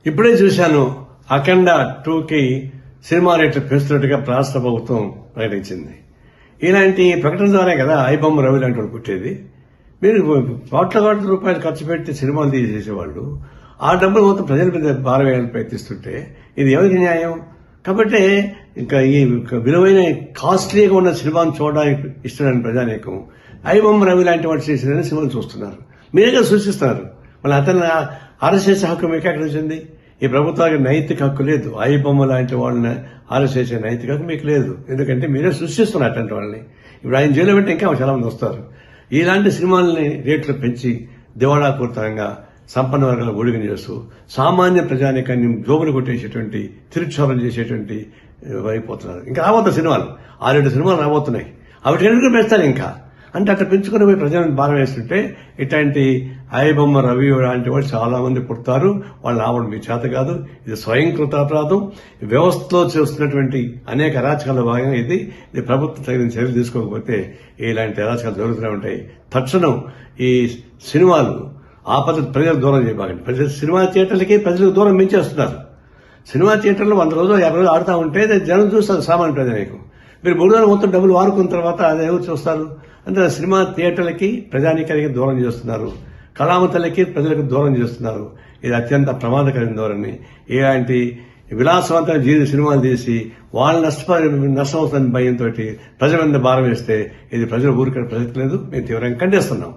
ఇప్పుడే చూశాను అఖండ 2కి సినిమా రేట్లు పెంచుతున్నట్టుగా రాష్ట్ర ప్రభుత్వం ప్రకటించింది. ఇలాంటి ప్రకటన ద్వారా కదా ఐబొమ్మ రవి లాంటి వాడు పుట్టేది. మీరు కోట్ల రూపాయలు ఖర్చు పెట్టి సినిమాలు తీసేసేవాళ్ళు ఆ డబ్బులు మొత్తం ప్రజల మీద భారం వేయాలని ప్రయత్నిస్తుంటే ఇది ఎవరికి న్యాయం? కాబట్టి ఇంకా ఈ విలువైన కాస్ట్లీగా ఉన్న సినిమాను చూడడానికి ఇష్టమైన ప్రజానీకం ఐబొమ్మ రవి లాంటి వాడు చేసిన సినిమాలు చూస్తున్నారు. మీరేగా సూచిస్తున్నారు. మళ్ళీ అతను అరెస్ట్ చేసే హక్కు మీకు ఎక్కడ వచ్చింది? ఈ ప్రభుత్వానికి నైతిక హక్కు లేదు. ఐబొమ్మ లాంటి వాళ్ళని అరెస్ట్ చేసే నైతిక హక్కు మీకు లేదు. ఎందుకంటే మీరే సృష్టిస్తున్నారు అట్లాంటి వాళ్ళని. ఇప్పుడు ఆయన జైలు పెట్టి ఇంకా చాలా మంది వస్తారు. ఇలాంటి సినిమాలని రేట్లు పెంచి దివాళాపూరితంగా సంపన్న వర్గాల ఒడిగని చేస్తూ సామాన్య ప్రజానికాన్ని జోబులు కొట్టేసేటువంటి తిరుక్షోభం చేసేటువంటి అయిపోతున్నారు. ఇంకా రాబోతున్న సినిమాలు 6-7 సినిమాలు రాబోతున్నాయి. అవి ఎందుకు పెంచుతారు ఇంకా అంటే అట్లా పెంచుకుని పోయి ప్రజలను భారం వేస్తుంటే ఇట్లాంటి ఐబొమ్మ రవి లాంటి వాళ్ళు చాలా మంది పుడతారు. వాళ్ళు రావడం మీ చేత కాదు. ఇది స్వయంకృత అపరాధం. వ్యవస్థలో చేస్తున్నటువంటి అనేక అరాచకాల భాగంగా ఇది ప్రభుత్వం తగిన చర్యలు తీసుకోకపోతే ఇలాంటి అరాచకాలు జరుగుతూనే ఉంటాయి. తక్షణం ఈ సినిమాలు ఆ పద్ధతి ప్రజలకు దూరం చేయబాకండి. ప్రజలు సినిమా థియేటర్లకి ప్రజలకు దూరం పెంచేస్తున్నారు. సినిమా థియేటర్లో 100 రోజులు 50 రోజులు ఆడుతూ ఉంటే జనం చూస్తారు సామాన్య ప్రజానీకం. మీరు 3 రోజులు మొత్తం డబ్బులు వాడుకున్న తర్వాత అది ఎవరు చూస్తారు? అంటే సినిమా థియేటర్లకి ప్రజానీకానికి దూరం చేస్తున్నారు. కళామతలకి ప్రజలకు దూరం చేస్తున్నారు. ఇది అత్యంత ప్రమాదకరమైన ధోరణి. ఇలాంటి విలాసవంతమైన సినిమాలు తీసి వాళ్ళు నష్టం అవుతున్న భయంతో ప్రజల మీద భారం వేస్తే ఇది ప్రజలు ఊరికే ప్రసక్తి లేదు. మేము తీవ్రంగా ఖండిస్తున్నాం.